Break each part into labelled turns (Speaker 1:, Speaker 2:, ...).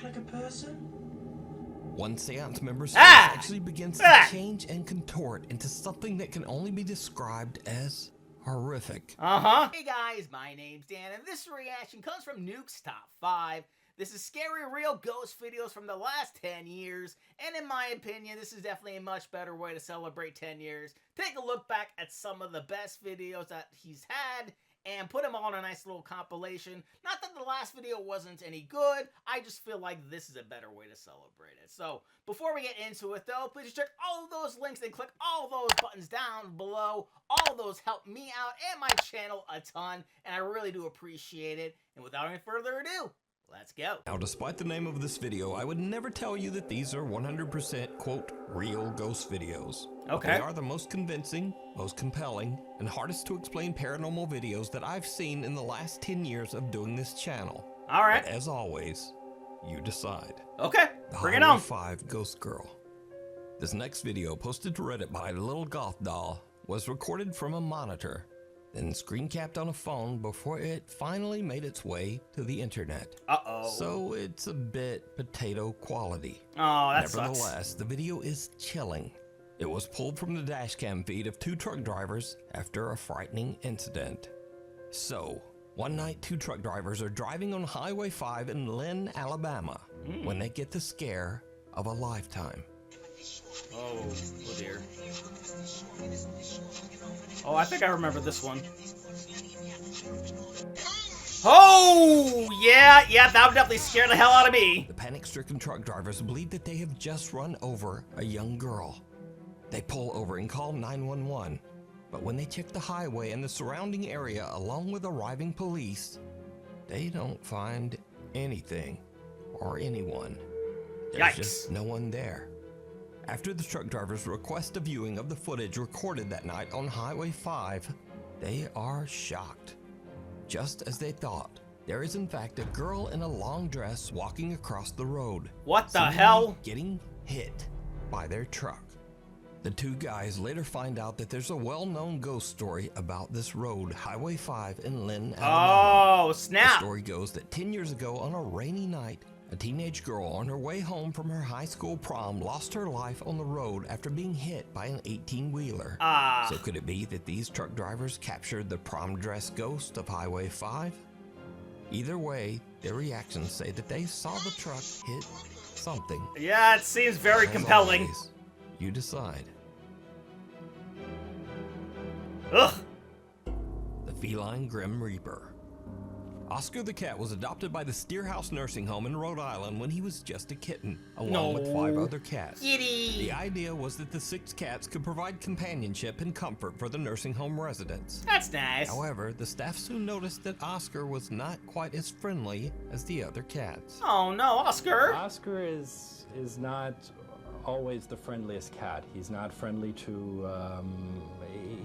Speaker 1: look like a person?
Speaker 2: One seance member's face actually begins to change and contort into something that can only be described as horrific.
Speaker 3: Hey guys, my name's Dan, and this reaction comes from Nuke's Top 5. This is scary real ghost videos from the last 10 years, and in my opinion, this is definitely a much better way to celebrate 10 years. Take a look back at some of the best videos that he's had, and put them all in a nice little compilation. Not that the last video wasn't any good, I just feel like this is a better way to celebrate it. So, before we get into it though, please check all of those links and click all those buttons down below. All of those help me out and my channel a ton, and I really do appreciate it. And without any further ado, let's go.
Speaker 2: Now, despite the name of this video, I would never tell you that these are 100% quote real ghost videos.
Speaker 3: Okay.
Speaker 2: They are the most convincing, most compelling, and hardest to explain paranormal videos that I've seen in the last 10 years of doing this channel.
Speaker 3: All right.
Speaker 2: But as always, you decide.
Speaker 3: Okay, bring it
Speaker 2: Highway
Speaker 3: on.
Speaker 2: 5 Ghost Girl. This next video, posted to Reddit by Little Goth Doll, was recorded from a monitor, then screen capped on a phone before it finally made its way to the internet. So it's a bit potato quality.
Speaker 3: Oh, that
Speaker 2: Nevertheless,
Speaker 3: sucks.
Speaker 2: the video is chilling. It was pulled from the dashcam feed of two truck drivers after a frightening incident. So, one night 2 truck drivers are driving on Highway 5 in Lynn, Alabama, when they get the scare of a lifetime.
Speaker 3: Oh dear. Oh, I think I remember this one. Oh, yeah, that would definitely scare the hell out of me.
Speaker 2: The panic-stricken truck drivers believe that they have just run over a young girl. They pull over and call 911, but when they check the highway and the surrounding area along with arriving police, they don't find anything or anyone. There's just no one there. After the truck drivers request a viewing of the footage recorded that night on Highway 5, they are shocked. Just as they thought, there is in fact a girl in a long dress walking across the road.
Speaker 3: What the hell?
Speaker 2: Getting hit by their truck. The 2 guys later find out that there's a well-known ghost story about this road, Highway 5 in Lynn, Alabama.
Speaker 3: Oh, snap.
Speaker 2: The story goes that 10 years ago on a rainy night, a teenage girl on her way home from her high school prom lost her life on the road after being hit by an 18-wheeler. So could it be that these truck drivers captured the prom dress ghost of Highway 5? Either way, their reactions say that they saw the truck hit something.
Speaker 3: Yeah, it seems very compelling.
Speaker 2: Always, you decide.
Speaker 3: Ugh.
Speaker 2: The Feline Grim Reaper. Oscar the cat was adopted by the Steerhouse Nursing Home in Rhode Island when he was just a kitten, along with 5 other cats.
Speaker 3: Kitty.
Speaker 2: The idea was that the 6 cats could provide companionship and comfort for the nursing home residents.
Speaker 3: That's nice.
Speaker 2: However, the staff soon noticed that Oscar was not quite as friendly as the other cats.
Speaker 3: Oh no, Oscar.
Speaker 4: Oscar is not always the friendliest cat. He's not friendly to,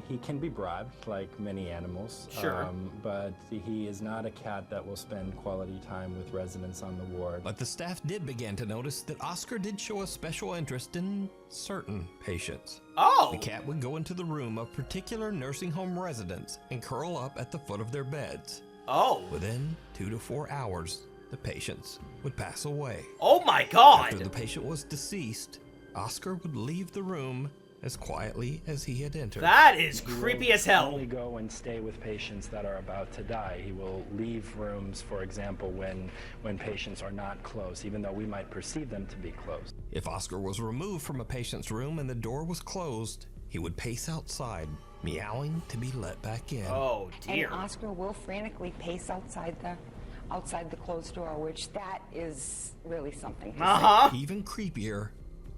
Speaker 4: he can be bribed like many animals.
Speaker 3: Sure.
Speaker 4: But he is not a cat that will spend quality time with residents on the ward.
Speaker 2: But the staff did begin to notice that Oscar did show a special interest in certain patients.
Speaker 3: Oh.
Speaker 2: The cat would go into the room of particular nursing home residents and curl up at the foot of their beds.
Speaker 3: Oh.
Speaker 2: Within 2 to 4 hours, the patients would pass away.
Speaker 3: Oh my God.
Speaker 2: After the patient was deceased, Oscar would leave the room as quietly as he had entered.
Speaker 3: That is creepy as hell.
Speaker 4: He will only go and stay with patients that are about to die. He will leave rooms, for example, when patients are not close, even though we might perceive them to be close.
Speaker 2: If Oscar was removed from a patient's room and the door was closed, he would pace outside, meowing to be let back in.
Speaker 3: Oh dear.
Speaker 5: And Oscar will frantically pace outside the closed door, which that is really something to see.
Speaker 2: Even creepier,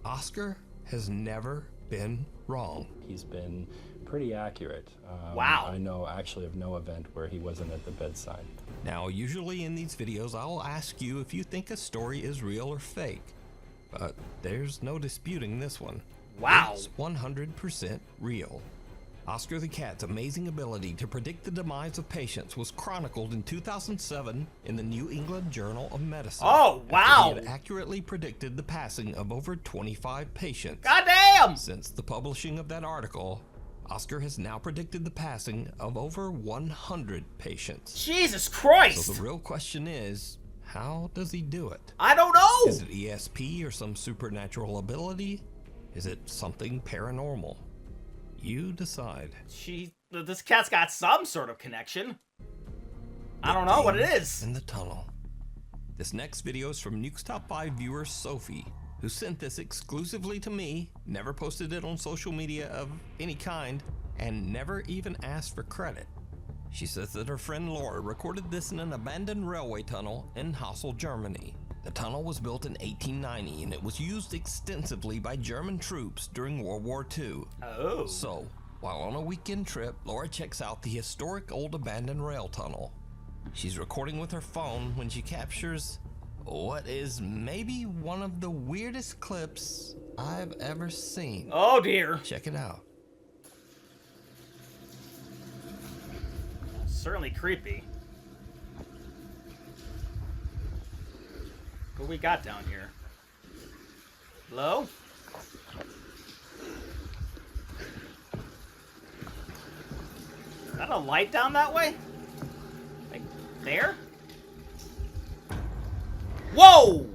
Speaker 2: Oscar has never been wrong.
Speaker 4: He's been pretty accurate.
Speaker 3: Wow.
Speaker 4: I know actually of no event where he wasn't at the bedside.
Speaker 2: Now, usually in these videos, I'll ask you if you think a story is real or fake, but there's no disputing this one.
Speaker 3: Wow.
Speaker 2: It's 100% real. Oscar the Cat's amazing ability to predict the demise of patients was chronicled in 2007 in the New England Journal of Medicine.
Speaker 3: Oh, wow.
Speaker 2: He had accurately predicted the passing of over 25 patients.
Speaker 3: Goddamn!
Speaker 2: Since the publishing of that article, Oscar has now predicted the passing of over 100 patients.
Speaker 3: Jesus Christ!
Speaker 2: So the real question is, how does he do it?
Speaker 3: I don't know!
Speaker 2: Is it ESP or some supernatural ability? Is it something paranormal? You decide.
Speaker 3: This cat's got some sort of connection. I don't know what it is.
Speaker 2: In the tunnel. This next video is from Nuke's Top 5 viewer Sophie, who sent this exclusively to me, never posted it on social media of any kind, and never even asked for credit. She says that her friend Laura recorded this in an abandoned railway tunnel in Hassel, Germany. The tunnel was built in 1890 and it was used extensively by German troops during World War II.
Speaker 3: Oh.
Speaker 2: So, while on a weekend trip, Laura checks out the historic old abandoned rail tunnel. She's recording with her phone when she captures what is maybe one of the weirdest clips I've ever seen.
Speaker 3: Oh dear.
Speaker 2: Check it out.
Speaker 3: Certainly creepy. What we got down here? Hello? Is that a light down that way? Like, there? Whoa!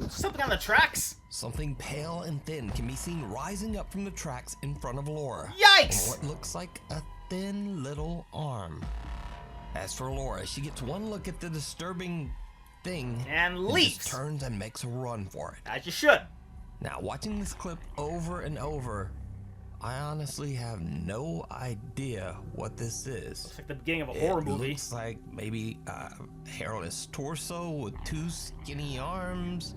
Speaker 3: Something on the tracks?
Speaker 2: Something pale and thin can be seen rising up from the tracks in front of Laura.
Speaker 3: Yikes!
Speaker 2: On what looks like a thin little arm. As for Laura, she gets one look at the disturbing thing
Speaker 3: And
Speaker 2: just
Speaker 3: leaps!
Speaker 2: turns and makes a run for it.
Speaker 3: As you should.
Speaker 2: Now, watching this clip over and over, I honestly have no idea what this is.
Speaker 3: Looks like the beginning of a horror movie.
Speaker 2: It looks like maybe a hairless torso with two skinny arms,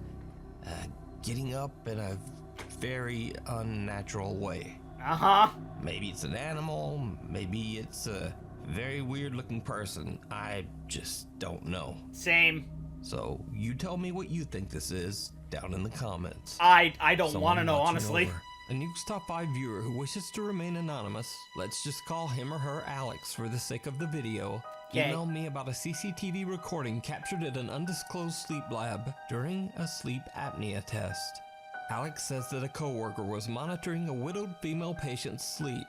Speaker 2: getting up in a very unnatural way.
Speaker 3: Uh-huh.
Speaker 2: Maybe it's an animal, maybe it's a very weird looking person. I just don't know.
Speaker 3: Same.
Speaker 2: So you tell me what you think this is down in the comments.
Speaker 3: I don't
Speaker 2: Someone
Speaker 3: want to know,
Speaker 2: watching
Speaker 3: honestly.
Speaker 2: over. A Nuke's Top 5 viewer who wishes to remain anonymous, let's just call him or her Alex for the sake of the video,
Speaker 3: Okay.
Speaker 2: emailed me about a CCTV recording captured at an undisclosed sleep lab during a sleep apnea test. Alex says that a coworker was monitoring a widowed female patient's sleep.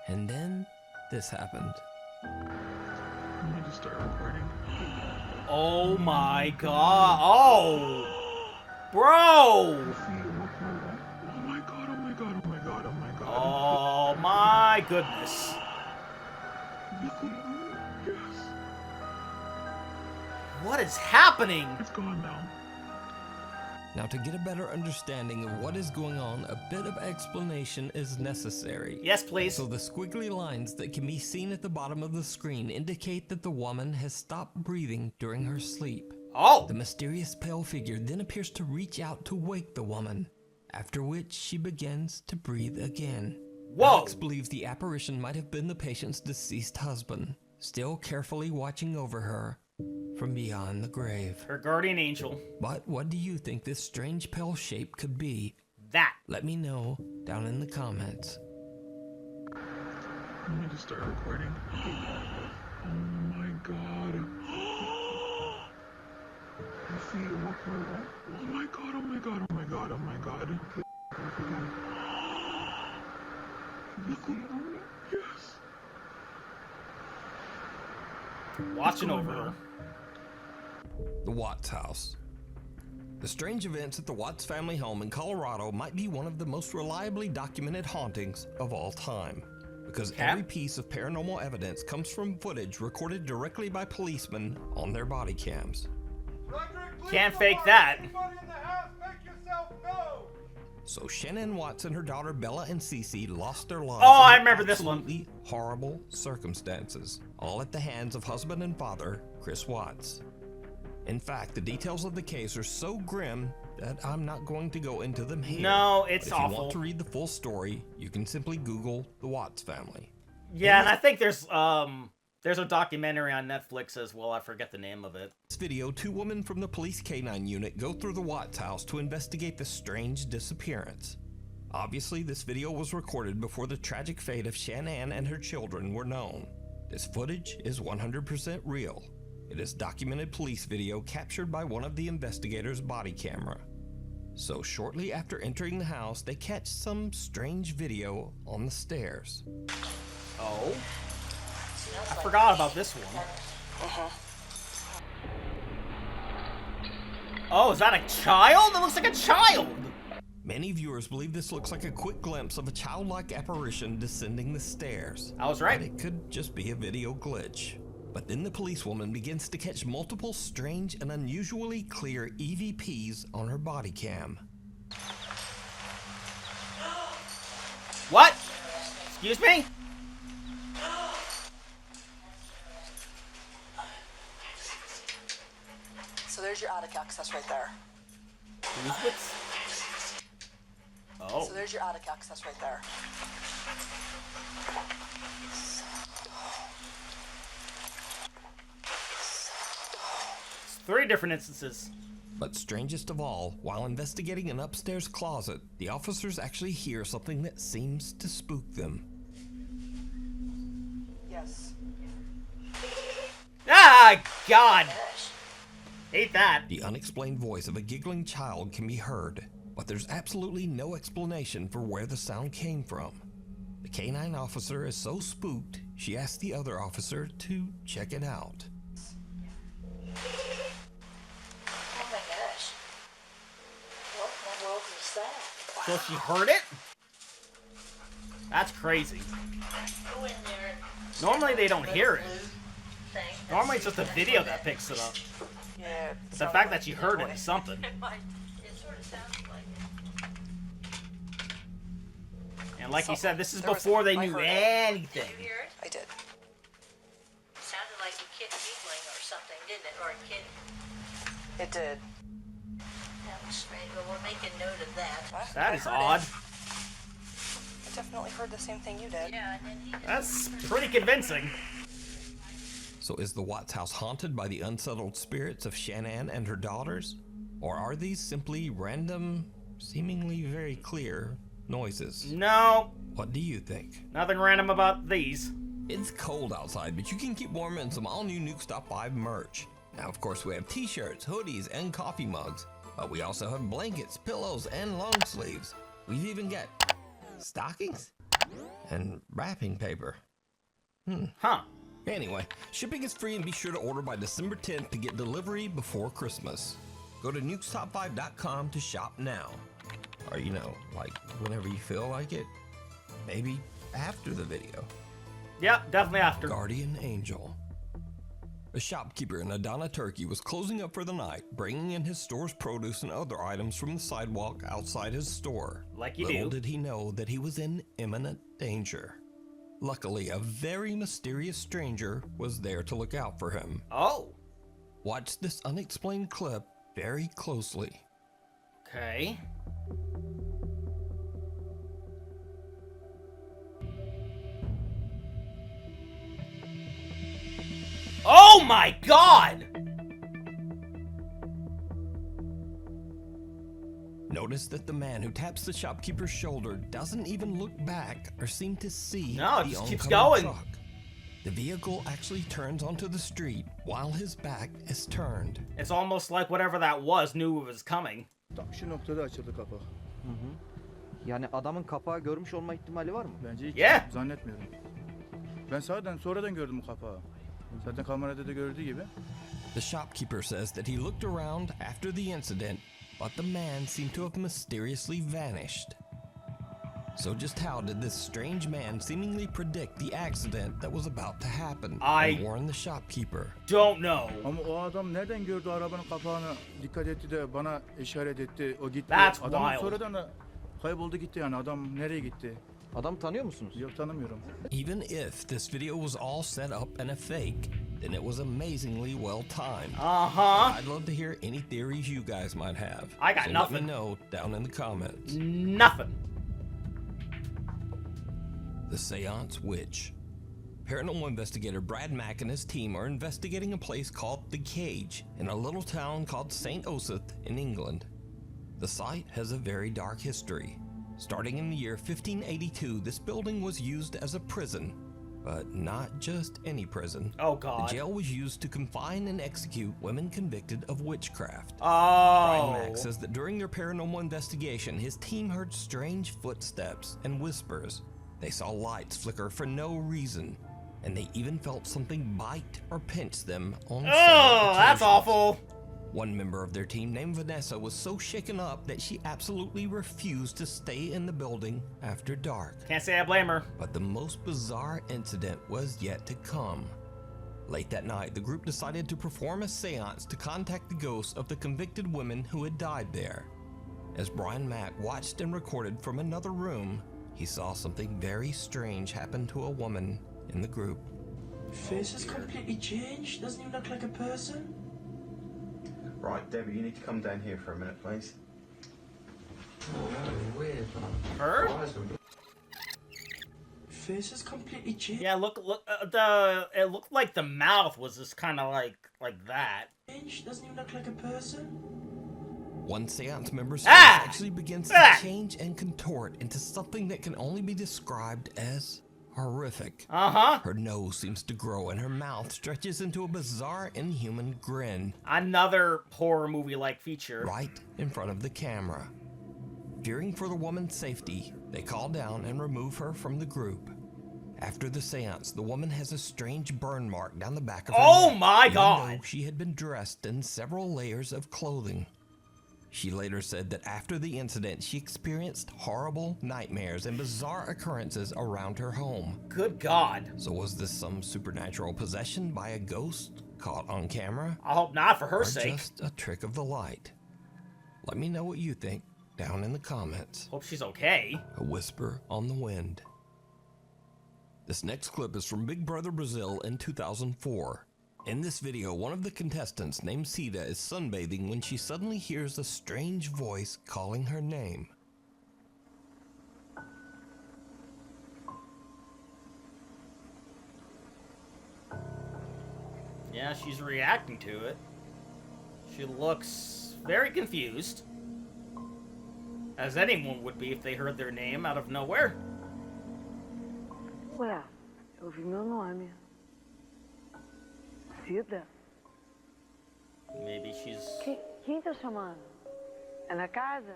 Speaker 2: And then this happened.
Speaker 1: I'm going to start recording.
Speaker 3: Oh my god. Oh! Bro!
Speaker 1: Oh my god, oh my god, oh my god, oh my god.
Speaker 3: Oh my goodness.
Speaker 1: Yes,
Speaker 3: What is happening?
Speaker 1: it's gone now.
Speaker 2: Now, to get a better understanding of what is going on, a bit of explanation is necessary.
Speaker 3: Yes, please.
Speaker 2: So the squiggly lines that can be seen at the bottom of the screen indicate that the woman has stopped breathing during her sleep.
Speaker 3: Oh!
Speaker 2: The mysterious pale figure then appears to reach out to wake the woman, after which she begins to breathe again.
Speaker 3: Whoa!
Speaker 2: Alex believes the apparition might have been the patient's deceased husband, still carefully watching over her from beyond the grave.
Speaker 3: Her guardian angel.
Speaker 2: But what do you think this strange pale shape could be?
Speaker 3: That.
Speaker 2: Let me know down in the comments.
Speaker 1: I'm going to start recording. Oh my god. I see it. Oh my god, oh my god, oh my god, oh my god. Yes.
Speaker 3: Watching over her.
Speaker 2: The Watts house. The strange events at the Watts family home in Colorado might be one of the most reliably documented hauntings of all time, because every piece of paranormal evidence comes from footage recorded directly by policemen on their body cams.
Speaker 3: Can't fake that.
Speaker 2: So Shannon Watts and her daughter Bella and Cece lost their lives.
Speaker 3: Oh,
Speaker 2: in
Speaker 3: I remember this one.
Speaker 2: absolutely horrible circumstances, all at the hands of husband and father Chris Watts. In fact, the details of the case are so grim that I'm not going to go into them here.
Speaker 3: No, it's
Speaker 2: But if you
Speaker 3: awful.
Speaker 2: want to read the full story, you can simply Google the Watts family.
Speaker 3: Yeah, and I think there's a documentary on Netflix as well. I forget the name of it.
Speaker 2: In this video, two women from the police K-9 unit go through the Watts house to investigate the strange disappearance. Obviously, this video was recorded before the tragic fate of Shanann and her children were known. This footage is 100% real. It is documented police video captured by one of the investigators' body camera. So shortly after entering the house, they catch some strange video on the stairs.
Speaker 3: Oh? I forgot about this one. Oh, is that a child? It looks like a child!
Speaker 2: Many viewers believe this looks like a quick glimpse of a childlike apparition descending the stairs.
Speaker 3: I was right.
Speaker 2: But it could just be a video glitch. But then the policewoman begins to catch multiple strange and unusually clear EVPs on her body cam.
Speaker 3: What? Excuse me?
Speaker 6: So there's your attic access right there.
Speaker 3: Oh.
Speaker 6: So there's your attic access right there.
Speaker 3: It's 3 different instances.
Speaker 2: But strangest of all, while investigating an upstairs closet, the officers actually hear something that seems to spook them.
Speaker 6: Yes.
Speaker 3: Ah, God! Hate that.
Speaker 2: The unexplained voice of a giggling child can be heard, but there's absolutely no explanation for where the sound came from. The canine officer is so spooked, she asks the other officer to check it out.
Speaker 6: Oh my gosh. What in the world is that?
Speaker 3: So she heard it? That's crazy.
Speaker 6: Go in there.
Speaker 3: Normally they don't hear it.
Speaker 6: Thing.
Speaker 3: Normally it's just a video that picks it up.
Speaker 6: Yeah.
Speaker 3: The fact that she heard it is something.
Speaker 6: It sort of sounds like it.
Speaker 3: And like you said, this is
Speaker 6: There was-
Speaker 3: before they
Speaker 6: I
Speaker 3: knew
Speaker 6: heard it.
Speaker 3: anything.
Speaker 7: Did you hear it?
Speaker 6: I did.
Speaker 7: It sounded like a kid giggling or something, didn't it? Or a kid.
Speaker 6: It did.
Speaker 7: That was strange, but we'll make a note of that.
Speaker 3: That
Speaker 6: I
Speaker 3: is
Speaker 6: heard
Speaker 3: odd.
Speaker 6: it. I definitely heard the same thing you did.
Speaker 7: Yeah, and then he just
Speaker 3: That's pretty convincing.
Speaker 2: So is the Watts house haunted by the unsettled spirits of Shanann and her daughters? Or are these simply random, seemingly very clear noises?
Speaker 3: No,
Speaker 2: What do you think?
Speaker 3: nothing random about these.
Speaker 2: It's cold outside, but you can keep warm in some all-new Nuke Top 5 merch. Now, of course, we have t-shirts, hoodies, and coffee mugs, but we also have blankets, pillows, and long sleeves. We've even got stockings and wrapping paper.
Speaker 3: Huh.
Speaker 2: Anyway, shipping is free and be sure to order by December 10th to get delivery before Christmas. Go to nukestop5.com to shop now. Or, you know, like whenever you feel like it. Maybe after the video.
Speaker 3: Yep, definitely after.
Speaker 2: Guardian Angel. A shopkeeper in Adana, Turkey was closing up for the night, bringing in his store's produce and other items from the sidewalk outside his store.
Speaker 3: Like you
Speaker 2: Little
Speaker 3: do.
Speaker 2: did he know that he was in imminent danger. Luckily, a very mysterious stranger was there to look out for him.
Speaker 3: Oh,
Speaker 2: Watch this unexplained clip very closely.
Speaker 3: okay. Oh my God!
Speaker 2: Notice that the man who taps the shopkeeper's shoulder doesn't even look back or seem to see
Speaker 3: No, it
Speaker 2: the
Speaker 3: just keeps
Speaker 2: oncoming
Speaker 3: going.
Speaker 2: truck. The vehicle actually turns onto the street while his back is turned.
Speaker 3: It's almost like whatever that was knew it was coming.
Speaker 8: Tam şu noktada açıldı kapak.
Speaker 9: Yani adamın kapağı görmüş olma ihtimali var mı?
Speaker 8: Bence hiç
Speaker 3: Yeah.
Speaker 8: zannetmiyorum. Ben sonradan gördüm bu kapağı. Zaten kamerada da gördüğü gibi.
Speaker 2: The shopkeeper says that he looked around after the incident, but the man seemed to have mysteriously vanished. So just how did this strange man seemingly predict the accident that was about to happen and warn the shopkeeper?
Speaker 3: Don't know.
Speaker 8: Ama o adam nereden gördü arabanın kapağını, dikkat etti de bana işaret etti. O gitti.
Speaker 3: That's
Speaker 8: Adam
Speaker 3: wild.
Speaker 8: sonradan da kayboldu gitti yani. Adam nereye gitti?
Speaker 9: Adamı tanıyor musunuz?
Speaker 8: Yok, tanımıyorum.
Speaker 2: Even if this video was all set up and a fake, then it was amazingly well timed.
Speaker 3: Uh-huh.
Speaker 2: I'd love to hear any theories you guys might have.
Speaker 3: I got
Speaker 2: so
Speaker 3: nothing.
Speaker 2: Let me know down in the comments.
Speaker 3: Nothing.
Speaker 2: The Seance Witch. Paranormal investigator Brad Mack and his team are investigating a place called The Cage in a little town called St. Osyth in England. The site has a very dark history. Starting in the year 1582, this building was used as a prison, but not just any prison.
Speaker 3: Oh, God.
Speaker 2: The jail was used to confine and execute women convicted of witchcraft.
Speaker 3: Oh.
Speaker 2: Brian Mack says that during their paranormal investigation, his team heard strange footsteps and whispers. They saw lights flicker for no reason, and they even felt something bite or pinch them on several
Speaker 3: Oh, that's
Speaker 2: occasions.
Speaker 3: awful.
Speaker 2: One member of their team named Vanessa was so shaken up that she absolutely refused to stay in the building after dark.
Speaker 3: Can't say I blame her.
Speaker 2: But the most bizarre incident was yet to come. Late that night, the group decided to perform a seance to contact the ghosts of the convicted women who had died there. As Brian Mack watched and recorded from another room, he saw something very strange happen to a woman in the group.
Speaker 10: Face is completely changed. Doesn't even look like a person.
Speaker 11: Right, Debbie, you need to come down here for a minute, please.
Speaker 10: Oh, that was weird.
Speaker 3: Her?
Speaker 10: Face is completely changed.
Speaker 3: Yeah, look, it looked like the mouth was just kind of like that.
Speaker 10: Doesn't even look like a person.
Speaker 2: One seance member's face actually begins to change and contort into something that can only be described as horrific. Her nose seems to grow and her mouth stretches into a bizarre, inhuman grin.
Speaker 3: Another horror movie-like feature.
Speaker 2: Right in front of the camera. Fearing for the woman's safety, they call down and remove her from the group. After the seance, the woman has a strange burn mark down the back of her neck.
Speaker 3: Oh my God!
Speaker 2: Even though she had been dressed in several layers of clothing. She later said that after the incident, she experienced horrible nightmares and bizarre occurrences around her home.
Speaker 3: Good God.
Speaker 2: So was this some supernatural possession by a ghost caught on camera?
Speaker 3: I hope not, for her
Speaker 2: or
Speaker 3: sake.
Speaker 2: Just a trick of the light? Let me know what you think down in the comments.
Speaker 3: Hope she's okay.
Speaker 2: A whisper on the wind. This next clip is from Big Brother Brazil in 2004. In this video, one of the contestants named Cida is sunbathing when she suddenly hears a strange voice calling her name.
Speaker 3: Yeah, she's reacting to it. She looks very confused. As anyone would be if they heard their name out of nowhere.
Speaker 12: Ué, eu vi meu nome. Cida?
Speaker 3: Maybe she's...
Speaker 12: Quem tá chamando? É na casa?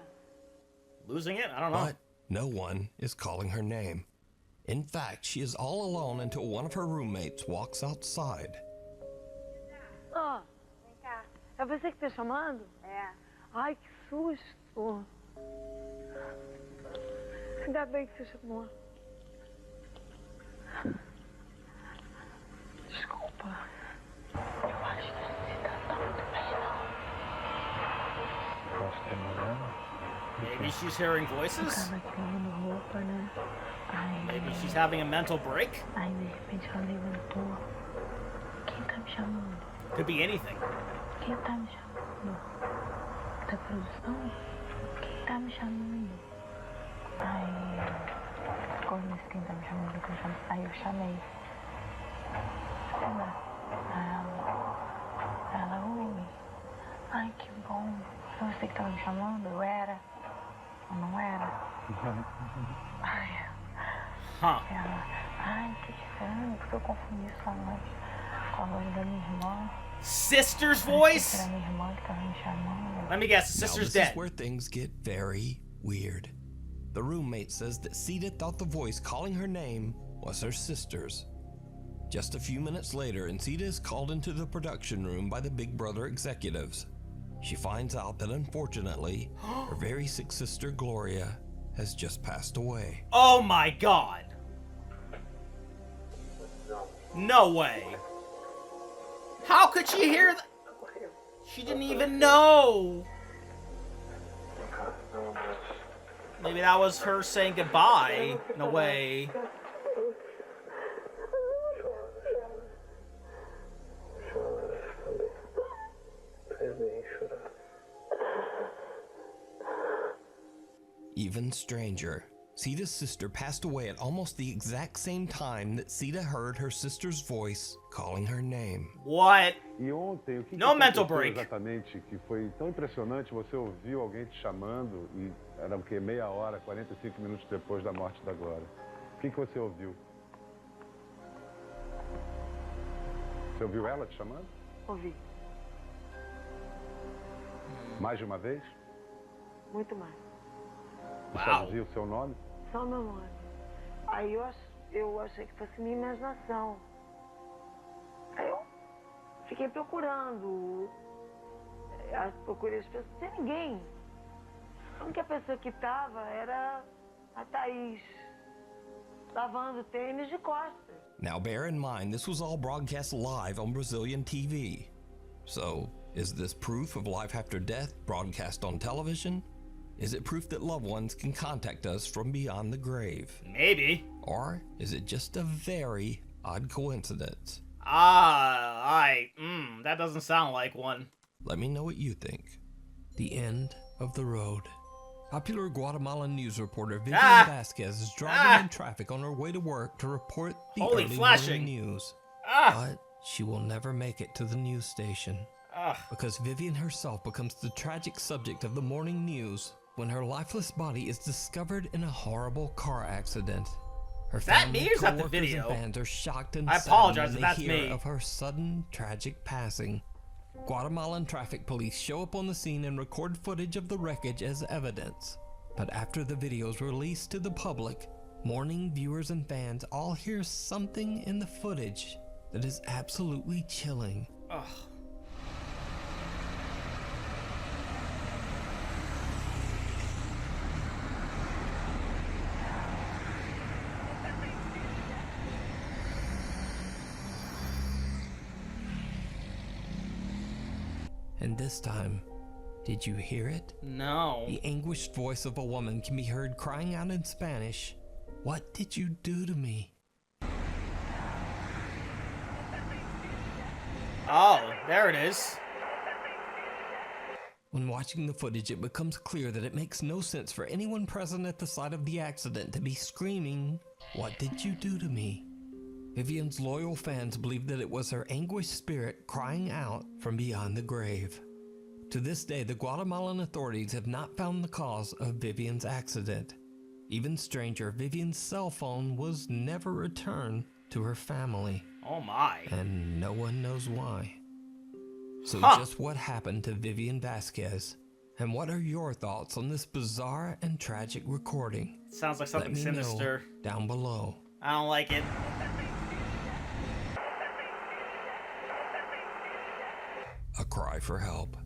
Speaker 3: Losing it? I don't know.
Speaker 2: But no one is calling her name. In fact, she is all alone until one of her roommates walks outside.
Speaker 12: Ah, vem cá. É você que tá chamando? É. Ai, que susto. Ainda bem que você chamou. Desculpa. Eu acho que você tá muito bem, não.
Speaker 4: Posso ter mudado?
Speaker 3: Maybe she's hearing voices?
Speaker 12: Tava aqui lavando roupa, né? Aí...
Speaker 3: Maybe she's having a mental break?
Speaker 12: Aí, de repente, ela levantou. Quem tá me chamando?
Speaker 3: Could be anything.
Speaker 12: Quem tá me chamando? Da produção? Quem tá me chamando? Aí... Como disse quem tá me chamando? Aí eu chamei. Ela, oi. Ai, que bom. Foi você que tava me chamando? Eu era? Ou não era? Ai, ela, ai, que estranho, porque eu confundi sua voz com a voz da minha irmã.
Speaker 3: Sister's voice?
Speaker 12: Era minha irmã que tava me chamando.
Speaker 3: Let me guess, the
Speaker 2: Now,
Speaker 3: sister's
Speaker 2: this
Speaker 3: dead.
Speaker 2: is where things get very weird. The roommate says that Cida thought the voice calling her name was her sister's. Just a few minutes later, Cida is called into the production room by the Big Brother executives. She finds out that unfortunately, her very sick sister Gloria has just passed away.
Speaker 3: Oh my God. No way. How could she hear that? She didn't even know. Maybe that was her saying goodbye. No way.
Speaker 2: Even stranger, Cida's sister passed away at almost the exact same time that Cida heard her sister's voice calling her name.
Speaker 3: What?
Speaker 13: E ontem, o que
Speaker 3: No
Speaker 13: que
Speaker 3: mental
Speaker 13: aconteceu
Speaker 3: break.
Speaker 13: exatamente que foi tão impressionante? Você ouviu alguém te chamando e era o quê? Meia hora, 45 minutos depois da morte da Glória. O que você ouviu? Você ouviu ela te chamando?
Speaker 12: Ouvi.
Speaker 13: Mais de uma vez?
Speaker 12: Muito mais.
Speaker 13: Você só dizia o seu nome?
Speaker 12: Só meu nome. Aí eu achei que fosse minha imaginação. Aí eu fiquei procurando. procurei as pessoas, sem ninguém. A única pessoa que tava era a Thaís, lavando tênis de costas.
Speaker 2: Now bear in mind, this was all broadcast live on Brazilian TV. So, is this proof of life after death broadcast on television? Is it proof that loved ones can contact us from beyond the grave?
Speaker 3: Maybe.
Speaker 2: Or is it just a very odd coincidence?
Speaker 3: That doesn't sound like one.
Speaker 2: Let me know what you think. The end of the road. Popular Guatemalan news reporter Vivian Vasquez is driving in traffic on her way to work to report the
Speaker 3: Holy
Speaker 2: early
Speaker 3: flashing.
Speaker 2: morning news. But she will never make it to the news station. Because Vivian herself becomes the tragic subject of the morning news when her lifeless body is discovered in a horrible car accident. Her family,
Speaker 3: me or is that the
Speaker 2: coworkers,
Speaker 3: video?
Speaker 2: and fans are shocked and
Speaker 3: I
Speaker 2: saddened
Speaker 3: apologize
Speaker 2: when
Speaker 3: if
Speaker 2: they
Speaker 3: that's
Speaker 2: hear
Speaker 3: me.
Speaker 2: of her sudden tragic passing. Guatemalan traffic police show up on the scene and record footage of the wreckage as evidence. But after the video is released to the public, mourning viewers and fans all hear something in the footage that is absolutely chilling.
Speaker 3: Ugh.
Speaker 2: And this time, did you hear it?
Speaker 3: No.
Speaker 2: The anguished voice of a woman can be heard crying out in Spanish, "What did you do to me?"
Speaker 3: Oh, there it is.
Speaker 2: When watching the footage, it becomes clear that it makes no sense for anyone present at the site of the accident to be screaming, "What did you do to me?" Vivian's loyal fans believe that it was her anguished spirit crying out from beyond the grave. To this day, the Guatemalan authorities have not found the cause of Vivian's accident. Even stranger, Vivian's cell phone was never returned to her family.
Speaker 3: Oh my.
Speaker 2: And no one knows why. So just what happened to Vivian Vasquez? And what are your thoughts on this bizarre and tragic recording?
Speaker 3: Sounds like something
Speaker 2: Let me
Speaker 3: sinister.
Speaker 2: know down below.
Speaker 3: I don't like it.
Speaker 2: A cry for help.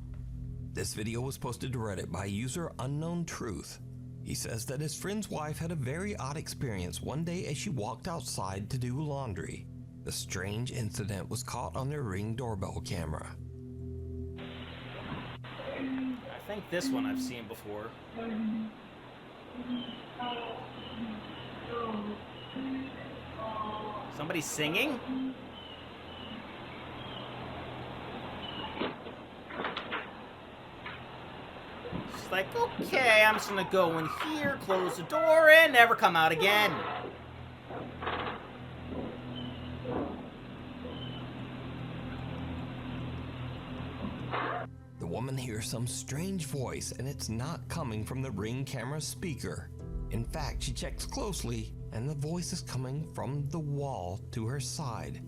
Speaker 2: This video was posted to Reddit by user Unknown Truth. He says that his friend's wife had a very odd experience one day as she walked outside to do laundry. The strange incident was caught on their Ring doorbell camera.
Speaker 3: I think this one I've seen before. Somebody singing? She's like, okay, I'm just gonna go in here, close the door, and never come out again.
Speaker 2: The woman hears some strange voice, and it's not coming from the Ring camera speaker. In fact, she checks closely, and the voice is coming from the wall to her side.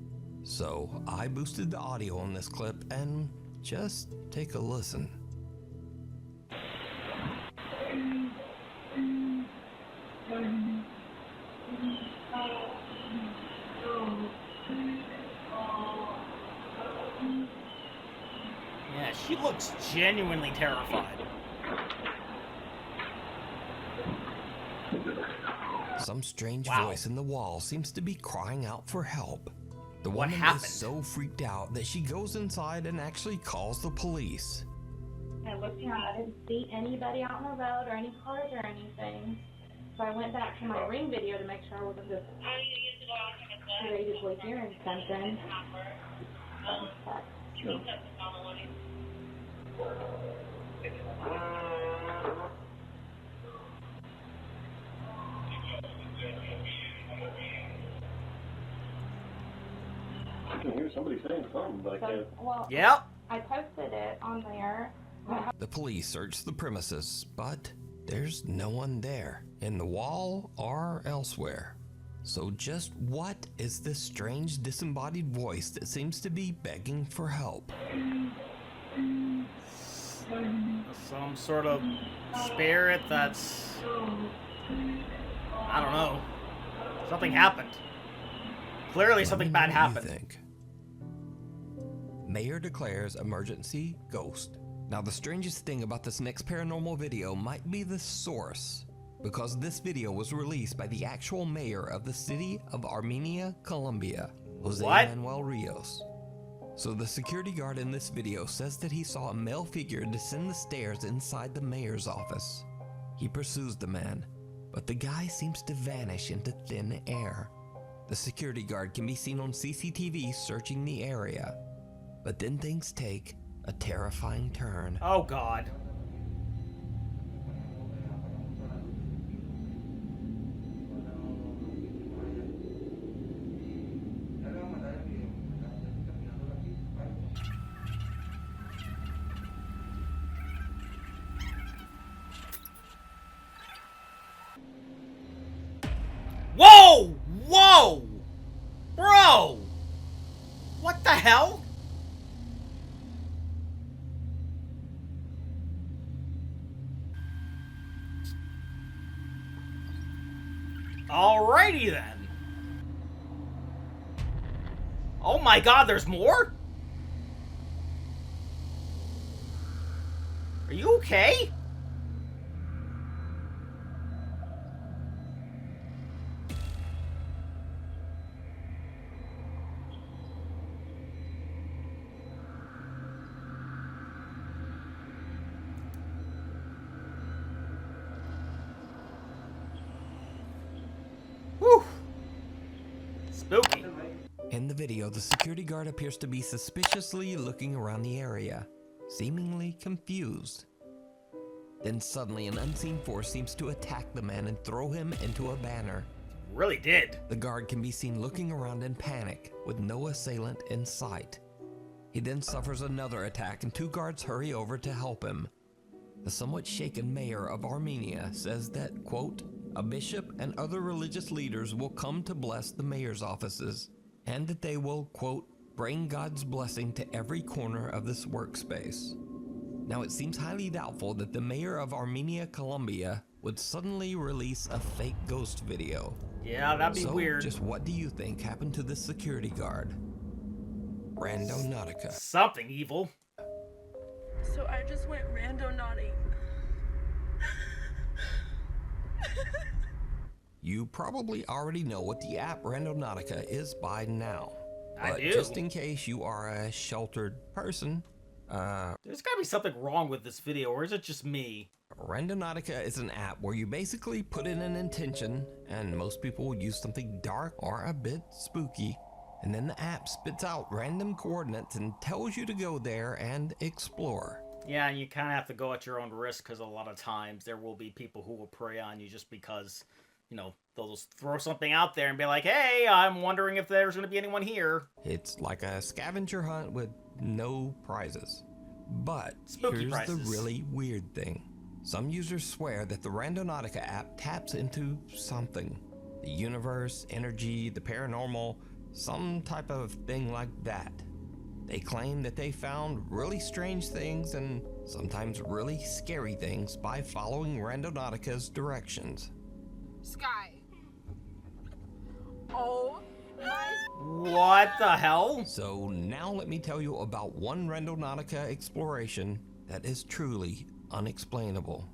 Speaker 2: So I boosted the audio on this clip, and just take a listen.
Speaker 3: Yeah, she looks genuinely terrified.
Speaker 2: Some strange voice in the wall seems to be crying out for help. The
Speaker 3: What
Speaker 2: woman
Speaker 3: happened?
Speaker 2: is so freaked out that she goes inside and actually calls the police.
Speaker 14: I looked around, I didn't see anybody out on the road or any cars or anything. So I went back to my Ring video to make sure I wasn't just creatively hearing something.
Speaker 13: I can hear somebody saying something, but I can't.
Speaker 14: Well,
Speaker 3: Yep.
Speaker 14: I posted it on there.
Speaker 2: The police search the premises, but there's no one there, in the wall or elsewhere. So just what is this strange disembodied voice that seems to be begging for help?
Speaker 3: Some sort of spirit that's... I don't know. Something happened. Clearly something bad happened.
Speaker 2: Think. Mayor declares emergency ghost. Now, the strangest thing about this next paranormal video might be the source, because this video was released by the actual mayor of the city of Armenia, Colombia, Jose Manuel Rios. So the security guard in this video says that he saw a male figure descend the stairs inside the mayor's office. He pursues the man, but the guy seems to vanish into thin air. The security guard can be seen on CCTV searching the area, but then things take a terrifying turn.
Speaker 3: Oh God. Whoa! Whoa! Bro! What the hell? Alrighty then. Oh my God, there's more? Are you okay? Whew. Spooky.
Speaker 2: In the video, the security guard appears to be suspiciously looking around the area, seemingly confused. Then suddenly an unseen force seems to attack the man and throw him into a banner.
Speaker 3: Really did.
Speaker 2: The guard can be seen looking around in panic, with no assailant in sight. He then suffers another attack and 2 guards hurry over to help him. The somewhat shaken mayor of Armenia says that, quote, a bishop and other religious leaders will come to bless the mayor's offices, and that they will, quote, bring God's blessing to every corner of this workspace. Now, it seems highly doubtful that the mayor of Armenia, Colombia, would suddenly release a fake ghost video.
Speaker 3: Yeah, that'd be weird.
Speaker 2: Just what do you think happened to this security guard? Randonautica.
Speaker 3: Something evil.
Speaker 15: So I just went randonauting.
Speaker 2: You probably already know what the app Randonautica is by now.
Speaker 3: I
Speaker 2: But
Speaker 3: do.
Speaker 2: just in case you are a sheltered person,
Speaker 3: There's gotta be something wrong with this video, or is it just me?
Speaker 2: Randonautica is an app where you basically put in an intention, and most people will use something dark or a bit spooky, and then the app spits out random coordinates and tells you to go there and explore.
Speaker 3: Yeah, and you kind of have to go at your own risk, because a lot of times there will be people who will prey on you just because, you know, they'll just throw something out there and be like, hey, I'm wondering if there's going to be anyone here.
Speaker 2: It's like a scavenger hunt with no prizes. But
Speaker 3: Spooky
Speaker 2: here's
Speaker 3: prizes.
Speaker 2: the really weird thing. Some users swear that the Randonautica app taps into something. The universe, energy, the paranormal, some type of thing like that. They claim that they found really strange things and sometimes really scary things by following Randonautica's directions.
Speaker 15: Sky. Oh my.
Speaker 3: What the hell?
Speaker 2: So now let me tell you about one Randonautica exploration that is truly unexplainable.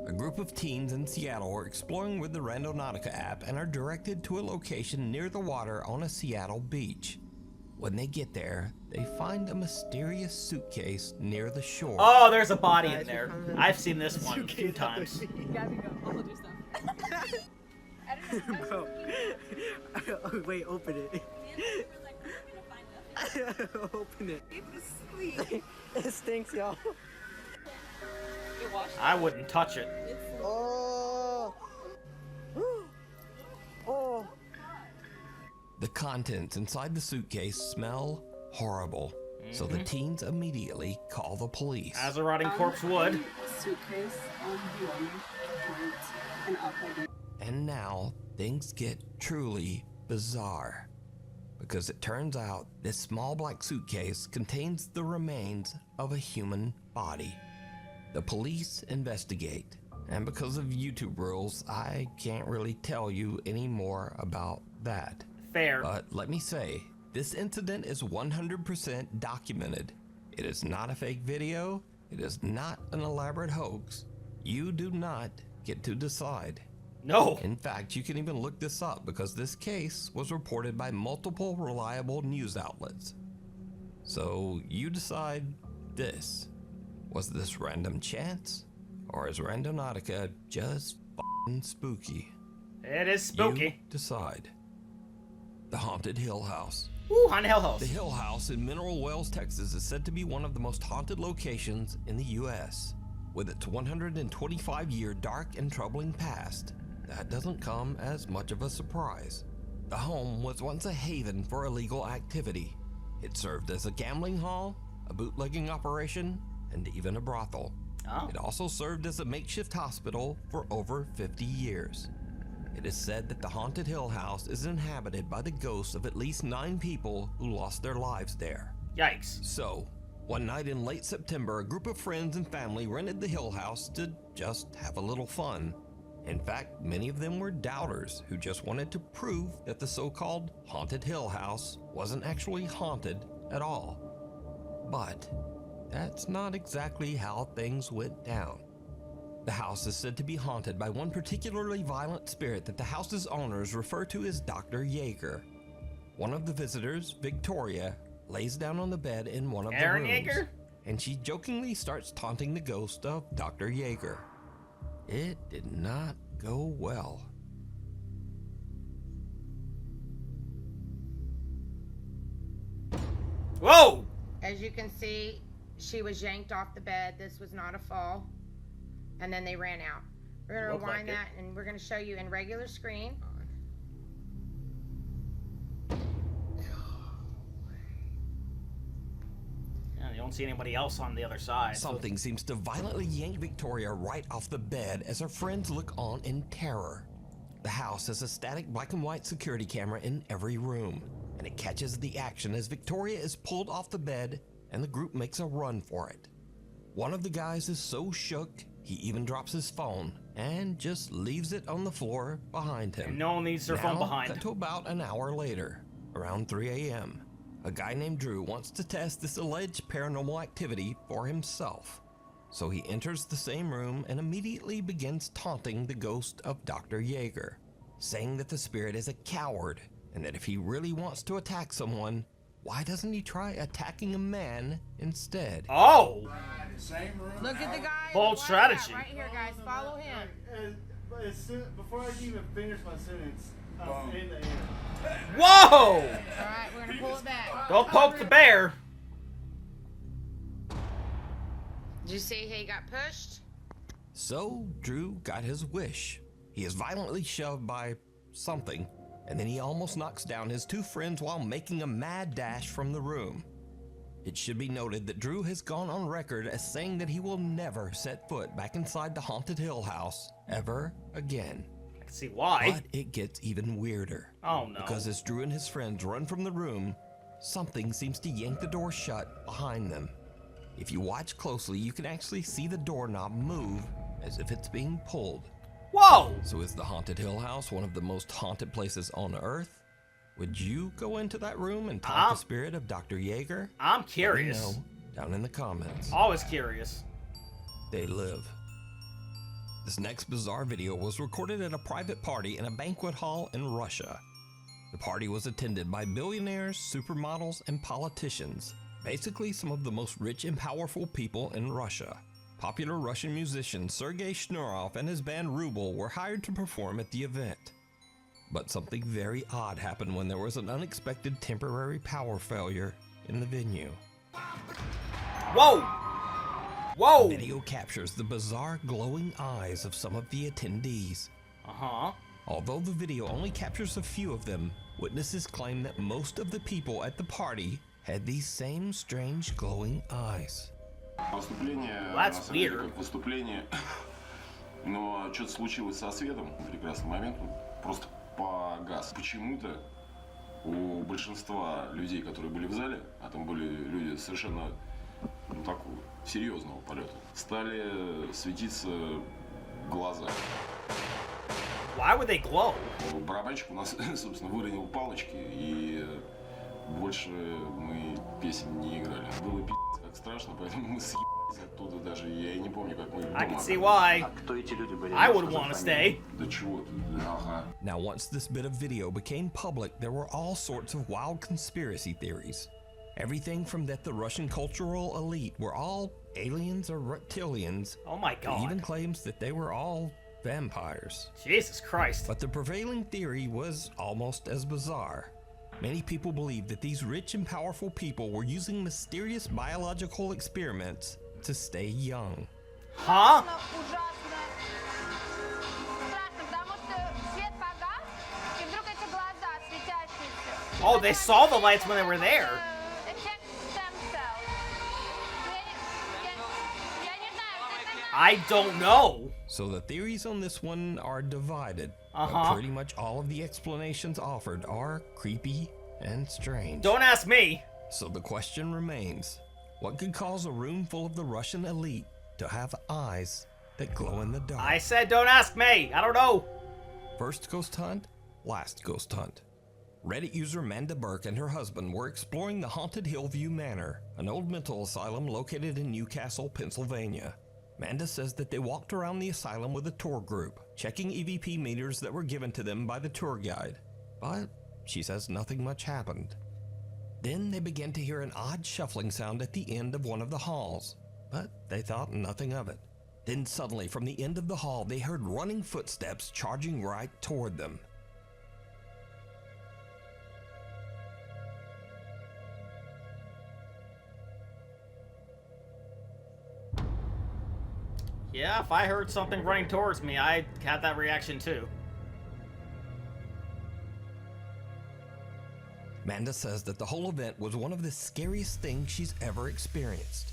Speaker 2: A group of teens in Seattle are exploring with the Randonautica app and are directed to a location near the water on a Seattle beach. When they get there, they find a mysterious suitcase near the shore.
Speaker 3: Oh, there's a body in there. I've seen this one a few times.
Speaker 10: Bro. Oh, wait, open it. Open it. It stinks, y'all.
Speaker 3: I wouldn't touch it.
Speaker 10: Oh. Oh.
Speaker 2: The contents inside the suitcase smell horrible, so the teens immediately call the police.
Speaker 3: As a rotting corpse would.
Speaker 15: Suitcase on the owner, and upside down.
Speaker 2: And now things get truly bizarre, because it turns out this small black suitcase contains the remains of a human body. The police investigate, and because of YouTube rules, I can't really tell you any more about that.
Speaker 3: Fair.
Speaker 2: But let me say, this incident is 100% documented. It is not a fake video, It is not an elaborate hoax. You do not get to decide.
Speaker 3: No.
Speaker 2: In fact, you can even look this up because this case was reported by multiple reliable news outlets. So you decide this. Was this random chance? Or is Randonautica just f***ing spooky?
Speaker 3: It is spooky.
Speaker 2: You decide. The Haunted Hill House.
Speaker 3: Ooh, Haunted Hill House.
Speaker 2: The Hill House in Mineral Wells, Texas is said to be one of the most haunted locations in the U.S. With its 125-year dark and troubling past, that doesn't come as much of a surprise. The home was once a haven for illegal activity. It served as a gambling hall, a bootlegging operation, and even a brothel.
Speaker 3: Oh.
Speaker 2: It also served as a makeshift hospital for over 50 years. It is said that the Haunted Hill House is inhabited by the ghosts of at least 9 people who lost their lives there.
Speaker 3: Yikes.
Speaker 2: So, one night in late September, a group of friends and family rented the Hill House to just have a little fun. In fact, many of them were doubters who just wanted to prove that the so-called Haunted Hill House wasn't actually haunted at all. But that's not exactly how things went down. The house is said to be haunted by one particularly violent spirit that the house's owners refer to as Dr. Yeager. One of the visitors, Victoria, lays down on the bed in one of the rooms.
Speaker 3: Yeager?
Speaker 2: And she jokingly starts taunting the ghost of Dr. Yeager. It did not go well.
Speaker 3: Whoa!
Speaker 16: As you can see, she was yanked off the bed. This was not a fall. And then they ran out. We're going to rewind that and we're going to show you in regular screen.
Speaker 3: Yeah, you don't see anybody else on the other side.
Speaker 2: Something seems to violently yank Victoria right off the bed as her friends look on in terror. The house has a static black and white security camera in every room, and it catches the action as Victoria is pulled off the bed and the group makes a run for it. One of the guys is so shook, he even drops his phone and just leaves it on the floor behind him.
Speaker 3: And no one needs their phone behind.
Speaker 2: Cut to about an hour later, around 3 a.m. A guy named Drew wants to test this alleged paranormal activity for himself. So he enters the same room and immediately begins taunting the ghost of Dr. Yeager, saying that the spirit is a coward and that if he really wants to attack someone, why doesn't he try attacking a man instead?
Speaker 3: Oh!
Speaker 16: Look at the guy.
Speaker 3: Bold strategy.
Speaker 16: Right here, guys. Follow him.
Speaker 8: Before I can even finish my sentence, I'm in the air.
Speaker 3: Whoa!
Speaker 16: All right, we're going to pull it back.
Speaker 3: Go poke the bear.
Speaker 16: Did you see he got pushed?
Speaker 2: So Drew got his wish. He is violently shoved by something, and then he almost knocks down his 2 friends while making a mad dash from the room. It should be noted that Drew has gone on record as saying that he will never set foot back inside the Haunted Hill House ever again.
Speaker 3: I can see why.
Speaker 2: But it gets even weirder.
Speaker 3: Oh no.
Speaker 2: Because as Drew and his friends run from the room, something seems to yank the door shut behind them. If you watch closely, you can actually see the doorknob move as if it's being pulled.
Speaker 3: Whoa!
Speaker 2: So is the Haunted Hill House one of the most haunted places on Earth? Would you go into that room and taunt the spirit of Dr. Yeager?
Speaker 3: I'm curious.
Speaker 2: Let me know down in the comments.
Speaker 3: Always curious.
Speaker 2: They live. This next bizarre video was recorded at a private party in a banquet hall in Russia. The party was attended by billionaires, supermodels, and politicians. Basically, some of the most rich and powerful people in Russia. Popular Russian musician Sergei Shnurov and his band Ruble were hired to perform at the event. But something very odd happened when there was an unexpected temporary power failure in the venue.
Speaker 3: Whoa! Whoa!
Speaker 2: The video captures the bizarre glowing eyes of some of the attendees.
Speaker 3: Uh-huh.
Speaker 2: Although the video only captures a few of them, witnesses claim that most of the people at the party had these same strange glowing eyes.
Speaker 17: Выступление,
Speaker 3: Well, that's weird.
Speaker 17: как выступление, но что-то случилось со светом в прекрасный момент, он просто погас. Почему-то у большинства людей, которые были в зале, а там были люди совершенно такого серьезного полета, стали светиться глаза.
Speaker 3: Why would they glow?
Speaker 17: Барабанщик у нас, собственно, выронил палочки, и больше мы песен не играли. Было пи***ц как страшно, поэтому мы съебались Оттуда даже я и не помню, как мы
Speaker 3: I can see why. I would want to stay.
Speaker 17: До чего ты? Ага.
Speaker 2: Now, once this bit of video became public, there were all sorts of wild conspiracy theories. Everything from that the Russian cultural elite were all aliens or reptilians.
Speaker 3: Oh my God.
Speaker 2: To even claims that they were all vampires.
Speaker 3: Jesus Christ.
Speaker 2: But the prevailing theory was almost as bizarre. Many people believed that these rich and powerful people were using mysterious biological experiments to stay young.
Speaker 3: Huh? Oh, they saw the lights when they were there. I don't know.
Speaker 2: So the theories on this one are divided.
Speaker 3: Uh-huh.
Speaker 2: But pretty much all of the explanations offered are creepy and strange.
Speaker 3: Don't ask me.
Speaker 2: So the question remains, what could cause a room full of the Russian elite to have eyes that glow in the dark?
Speaker 3: I said don't ask me. I don't know.
Speaker 2: First ghost hunt, last ghost hunt. Reddit user Amanda Burke and her husband were exploring the haunted Hillview Manor, an old mental asylum located in Newcastle, Pennsylvania. Amanda says that they walked around the asylum with a tour group, checking EVP meters that were given to them by the tour guide. But she says nothing much happened. Then they began to hear an odd shuffling sound at the end of one of the halls, but they thought nothing of it. Then suddenly from the end of the hall they heard running footsteps charging right toward them.
Speaker 3: Yeah, if I heard something running towards me, I had that reaction too.
Speaker 2: Amanda says that the whole event was one of the scariest things she's ever experienced.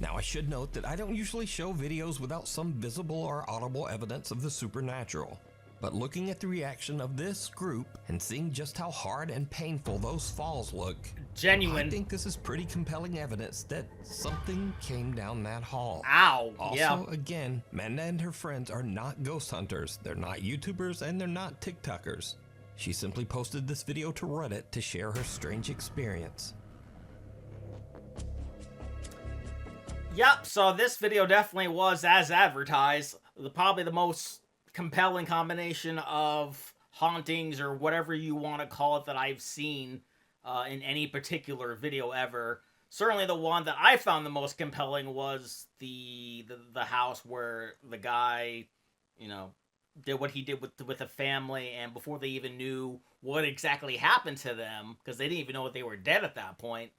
Speaker 2: Now, I should note that I don't usually show videos without some visible or audible evidence of the supernatural. But looking at the reaction of this group and seeing just how hard and painful those falls look,
Speaker 3: genuine.
Speaker 2: I think this is pretty compelling evidence that something came down that hall.
Speaker 3: Ow!
Speaker 2: Also,
Speaker 3: yeah.
Speaker 2: Again, Amanda and her friends are not ghost hunters, they're not YouTubers, and they're not TikTokers. She simply posted this video to Reddit to share her strange experience.
Speaker 3: Yep, so this video definitely was as advertised. Probably the most compelling combination of hauntings or whatever you want to call it that I've seen in any particular video ever. Certainly the one that I found the most compelling was the house where the guy, you know, did what he did with the family, and before they even knew what exactly happened to them, because they didn't even know that they were dead at that point,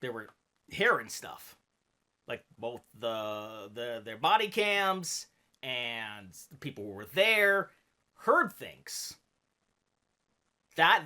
Speaker 3: they were hearing stuff. Like both their body cams and the people who were there heard things. That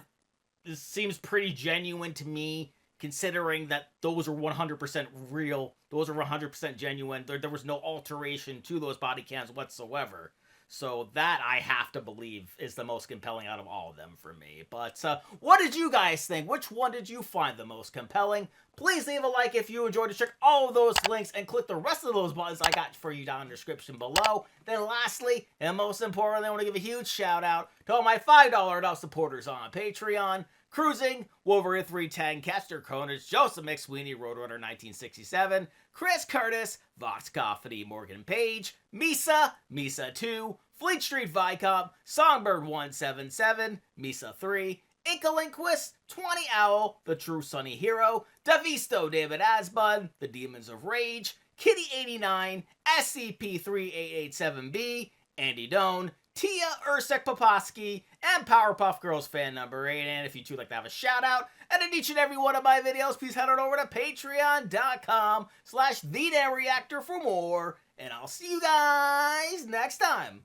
Speaker 3: seems pretty genuine to me, considering that those are 100% real. Those are 100% genuine. There was no alteration to those body cams whatsoever. So that, I have to believe, is the most compelling out of all of them for me. But what did you guys think? Which one did you find the most compelling? Please leave a like if you enjoyed it. Check all of those links and click the rest of those buttons I got for you down in the description below. Then lastly, and most importantly, I want to give a huge shout out to all my $5 and up supporters on Patreon. Cruising, Wolverine 310, Kester Cronage, Joseph McSweeney, Roadrunner 1967, Chris Curtis, Vox Coffee, Morgan Page, Misa, Misa 2, Fleet Street Vicomp, Songbird 177, Misa 3, Inkalinquist, 20 Owl, The True Sunny Hero, Davisto David Asbun, The Demons of Rage, Kitty 89, SCP-3887B, Andy Doan, Tia Ursek Poposky, and Powerpuff Girls fan number 8. And if you two like to have a shout out, and in each and every one of my videos, please head on over to patreon.com/TheDamnReactor for more. And I'll see you guys next time.